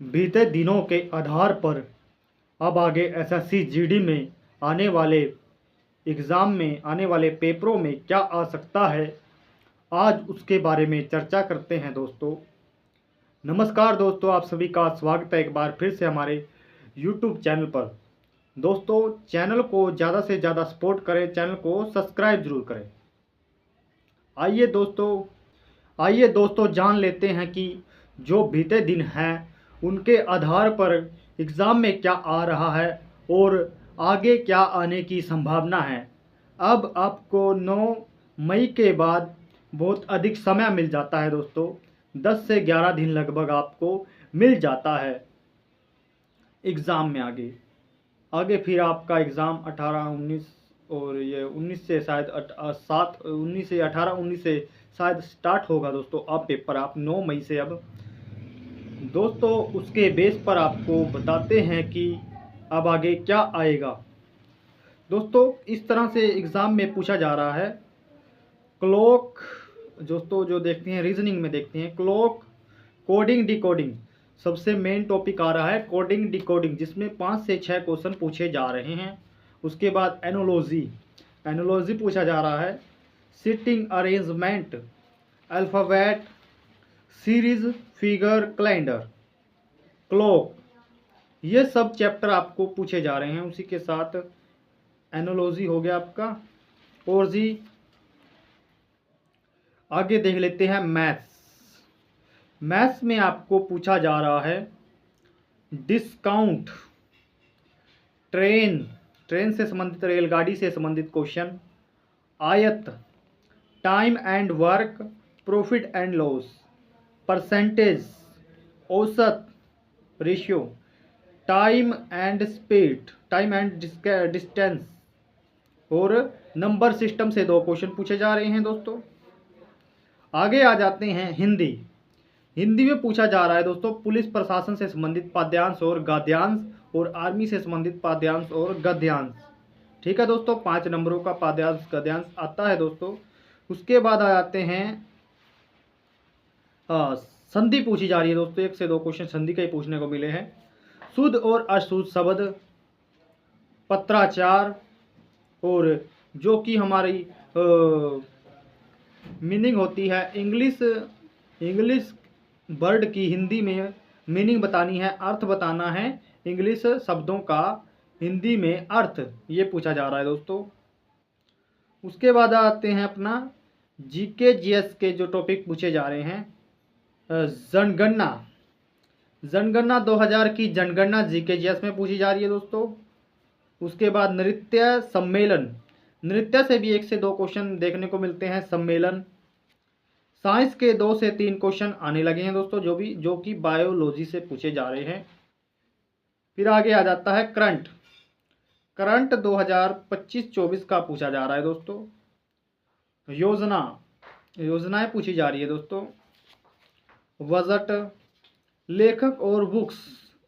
बीते दिनों के आधार पर अब आगे एसएससी जीडी में आने वाले एग्ज़ाम में आने वाले पेपरों में क्या आ सकता है, आज उसके बारे में चर्चा करते हैं दोस्तों। नमस्कार दोस्तों, आप सभी का स्वागत है एक बार फिर से हमारे यूट्यूब चैनल पर। दोस्तों, चैनल को ज़्यादा से ज़्यादा सपोर्ट करें, चैनल को सब्सक्राइब जरूर करें। आइए दोस्तों जान लेते हैं कि जो बीते दिन हैं उनके आधार पर एग्ज़ाम में क्या आ रहा है और आगे क्या आने की संभावना है। अब आपको 9 मई के बाद बहुत अधिक समय मिल जाता है दोस्तों, 10 से 11 दिन लगभग आपको मिल जाता है एग्ज़ाम में। आगे फिर आपका एग्ज़ाम 18 19 और ये 19 से शायद 19 से 18 19 से शायद स्टार्ट होगा दोस्तों। अब पेपर आप 9 मई से अब दोस्तों उसके बेस पर आपको बताते हैं कि अब आगे क्या आएगा। दोस्तों इस तरह से एग्ज़ाम में पूछा जा रहा है। क्लॉक दोस्तों जो देखते हैं रीजनिंग में देखते हैं, क्लॉक, कोडिंग, डिकोडिंग सबसे मेन टॉपिक आ रहा है। कोडिंग डिकोडिंग जिसमें 5 से 6 क्वेश्चन पूछे जा रहे हैं। उसके बाद एनोलॉजी पूछा जा रहा है। Sitting arrangement, alphabet, series, figure, calendar, clock, ये सब चैप्टर आपको पूछे जा रहे हैं। उसी के साथ एनोलॉजी हो गया आपका। और जी आगे देख लेते हैं मैथ्स में आपको पूछा जा रहा है डिस्काउंट, ट्रेन से संबंधित, रेलगाड़ी से संबंधित क्वेश्चन, आयत, time and work, profit and loss, percentage, औसत, ratio, time and speed, time and distance और नंबर सिस्टम से 2 क्वेश्चन पूछे जा रहे हैं दोस्तों। आगे आ जाते हैं हिंदी में पूछा जा रहा है दोस्तों पुलिस प्रशासन से संबंधित पाद्यांश और गद्यांश और आर्मी से संबंधित पाद्यांश और गद्यांश। ठीक है दोस्तों, 5 नंबरों का पाद्यांश गद्यांश आता है दोस्तों। उसके बाद आ जाते हैं संधि पूछी जा रही है दोस्तों। 1 से 2 क्वेश्चन संधि के ही पूछने को मिले हैं। शुद्ध और अशुद्ध शब्द, पत्राचार और जो कि हमारी मीनिंग होती है इंग्लिश वर्ड की हिंदी में मीनिंग बतानी है, अर्थ बताना है इंग्लिश शब्दों का हिंदी में अर्थ, ये पूछा जा रहा है दोस्तों। उसके बाद आते हैं अपना जीके जीएस के जो टॉपिक पूछे जा रहे हैं। जनगणना 2000 की जनगणना जीके जीएस में पूछी जा रही है दोस्तों। उसके बाद नृत्य सम्मेलन, नृत्य से भी 1 से 2 क्वेश्चन देखने को मिलते हैं। सम्मेलन, साइंस के 2 से 3 क्वेश्चन आने लगे हैं दोस्तों, जो कि बायोलॉजी से पूछे जा रहे हैं। फिर आगे आ जाता है करंट 2025-24 का पूछा जा रहा है दोस्तों। योजनाएं पूछी जा रही है दोस्तों। बजट, लेखक और बुक्स,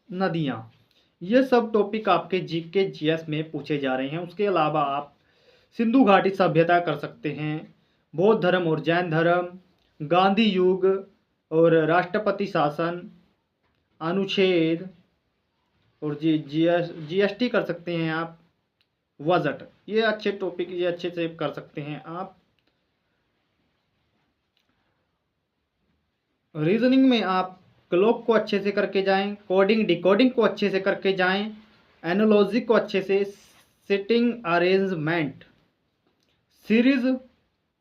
नदियाँ, ये सब टॉपिक आपके जीके जीएस में पूछे जा रहे हैं। उसके अलावा आप सिंधु घाटी सभ्यता कर सकते हैं, बौद्ध धर्म और जैन धर्म, गांधी युग और राष्ट्रपति शासन, अनुच्छेद और जीएसटी कर सकते हैं आप। बजट, ये अच्छे टॉपिक, ये अच्छे से कर सकते हैं आप। रीजनिंग में आप क्लॉक को अच्छे से करके जाएं, कोडिंग डिकोडिंग को अच्छे से करके जाएं, एनोलॉजी को अच्छे से, सिटिंग अरेंजमेंट, सीरीज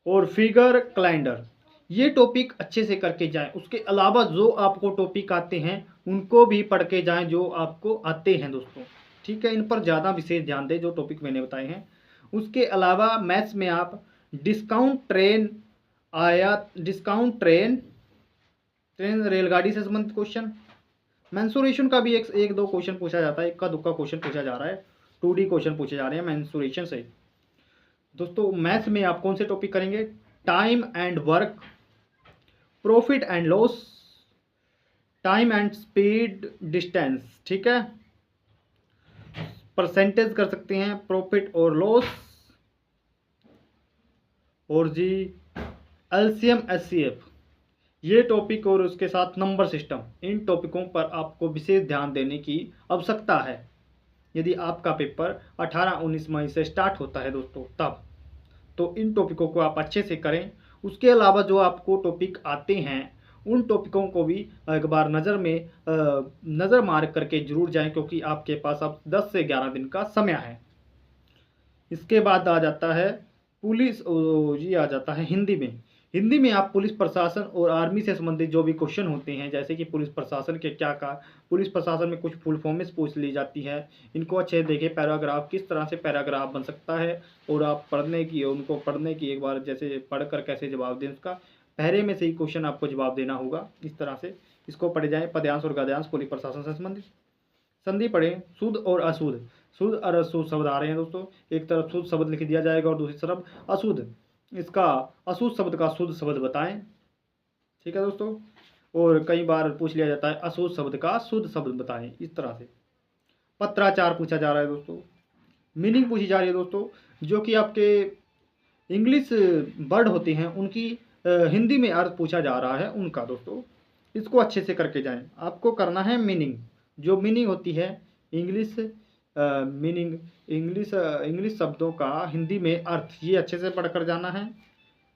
और फिगर, कैलेंडर, ये टॉपिक अच्छे से करके जाएं। उसके अलावा जो आपको टॉपिक आते हैं उनको भी पढ़ के जाएं जो आपको आते हैं दोस्तों। ठीक है, इन पर ज़्यादा विशेष ध्यान दें जो टॉपिक मैंने बताए हैं। उसके अलावा मैथ्स में आप डिस्काउंट ट्रेन रेलगाड़ी से संबंधित क्वेश्चन, मेंसुरेशन का भी एक दो क्वेश्चन पूछा जाता है, इक्का दुक्का क्वेश्चन पूछा जा रहा है। 2D क्वेश्चन पूछे जा रहे हैं मेंसुरेशन से दोस्तों। मैथ्स में आप कौन से टॉपिक करेंगे? Time and work, profit and loss, time and speed, distance. ठीक है, परसेंटेज कर सकते हैं, प्रॉफिट और लॉस, और जी एलसीएम एचसीएफ, ये टॉपिक और उसके साथ नंबर सिस्टम, इन टॉपिकों पर आपको विशेष ध्यान देने की आवश्यकता है यदि आपका पेपर 18-19 मई से स्टार्ट होता है दोस्तों तब। तो इन टॉपिकों को आप अच्छे से करें। उसके अलावा जो आपको टॉपिक आते हैं उन टॉपिकों को भी एक बार नज़र मार करके जरूर जाएं, क्योंकि आपके पास अब 10 से 11 दिन का समय है। इसके बाद आ जाता है ये आ जाता है हिंदी में। हिंदी में आप पुलिस प्रशासन और आर्मी से संबंधित जो भी क्वेश्चन होते हैं, जैसे कि पुलिस प्रशासन के क्या का, पुलिस प्रशासन में कुछ फुल फॉर्म्स पूछ ली जाती है, इनको अच्छे से देखें। पैराग्राफ किस तरह से पैराग्राफ बन सकता है और आप उनको पढ़ने की एक बार जैसे पढ़कर कैसे जवाब दें, उसका पहले में से ही क्वेश्चन आपको जवाब देना होगा। इस तरह से इसको पढ़े जाएँ। पद्यांश और गद्यांश पुलिस प्रशासन से संबंधित। संधि पढ़ें, शुद्ध और अशुद्ध। शुद्ध और अशुद्ध शब्द आ रहे हैं दोस्तों। एक तरफ शुद्ध शब्द लिख दिया जाएगा और दूसरी तरफ अशुद्ध। इसका अशुद्ध शब्द का शुद्ध शब्द बताएं। ठीक है दोस्तों। और कई बार पूछ लिया जाता है अशुद्ध शब्द का शुद्ध शब्द बताएं। इस तरह से पत्राचार पूछा जा रहा है दोस्तों। मीनिंग पूछी जा रही है दोस्तों। जो कि आपके इंग्लिश वर्ड होते हैं उनकी हिंदी में अर्थ पूछा जा रहा है उनका दोस्तों। इसको अच्छे से करके जाएं। आपको करना है मीनिंग। जो मीनिंग होती है इंग्लिश इंग्लिश शब्दों का हिंदी में अर्थ, ये अच्छे से पढ़ कर जाना है।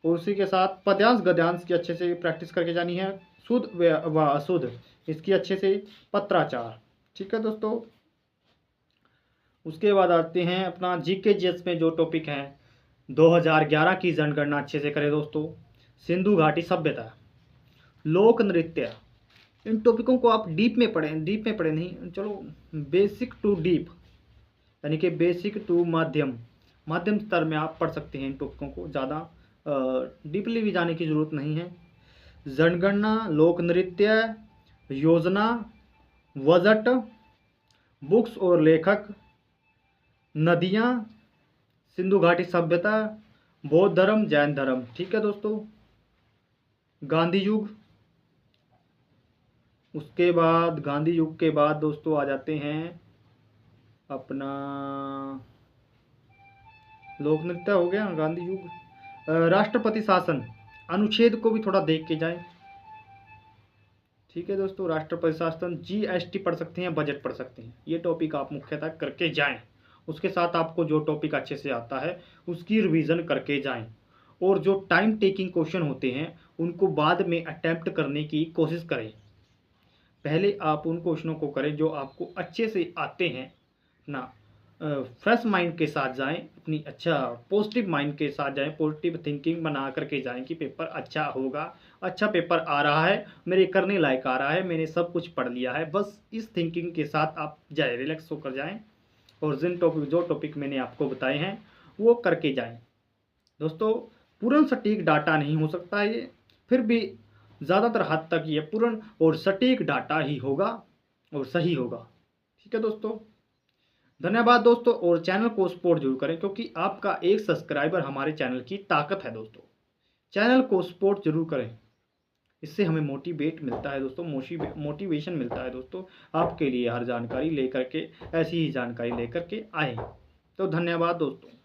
और उसी के साथ पद्यांश गद्यांश की अच्छे से प्रैक्टिस करके जानी है। शुद्ध व अशुद्ध इसकी अच्छे से पत्राचार। ठीक है दोस्तों। उसके बाद आते हैं अपना जीके जीएस में जो टॉपिक है 2011 की जनगणना अच्छे से करें दोस्तों। सिंधु घाटी सभ्यता, लोक नृत्य, इन टॉपिकों को आप डीप में पढ़ें नहीं, चलो बेसिक टू डीप, यानी कि बेसिक टू माध्यम स्तर में आप पढ़ सकते हैं इन टॉपिकों को। ज़्यादा डीपली भी जाने की ज़रूरत नहीं है। जनगणना, लोक नृत्य, योजना, बजट, बुक्स और लेखक, नदियाँ, सिंधु घाटी सभ्यता, बौद्ध धर्म, जैन धर्म। ठीक है दोस्तों। गांधी युग, उसके बाद गांधी युग के बाद दोस्तों आ जाते हैं अपना लोक नृत्य हो गया, गांधी युग, राष्ट्रपति शासन, अनुच्छेद को भी थोड़ा देख के जाएं। ठीक है दोस्तों। राष्ट्रपति शासन, जीएसटी पढ़ सकते हैं, बजट पढ़ सकते हैं। ये टॉपिक आप मुख्यतः करके जाएं। उसके साथ आपको जो टॉपिक अच्छे से आता है उसकी रिवीजन करके जाएं। और जो टाइम टेकिंग क्वेश्चन होते हैं उनको बाद में अटेम्प्ट करने की कोशिश करें। पहले आप उन क्वेश्चनों को करें जो आपको अच्छे से आते हैं ना। फ्रेश माइंड के साथ जाएं, अपनी पॉजिटिव माइंड के साथ जाएं, पॉजिटिव थिंकिंग बना करके जाएं कि पेपर अच्छा होगा, अच्छा पेपर आ रहा है, मेरे करने लायक आ रहा है, मैंने सब कुछ पढ़ लिया है। बस इस थिंकिंग के साथ आप जाए, रिलैक्स होकर जाएं और जो टॉपिक मैंने आपको बताए हैं वो करके जाएं दोस्तों। पूर्ण सटीक डाटा नहीं हो सकता है ये, फिर भी ज़्यादातर हद तक ये पूर्ण और सटीक डाटा ही होगा और सही होगा। ठीक है दोस्तों। धन्यवाद दोस्तों। और चैनल को सपोर्ट जरूर करें, क्योंकि आपका एक सब्सक्राइबर हमारे चैनल की ताकत है दोस्तों। चैनल को सपोर्ट जरूर करें, इससे हमें मोटिवेट मिलता है दोस्तों, मोटिवेशन मिलता है दोस्तों। आपके लिए हर जानकारी लेकर के, ऐसी ही जानकारी लेकर के आए। तो धन्यवाद दोस्तों।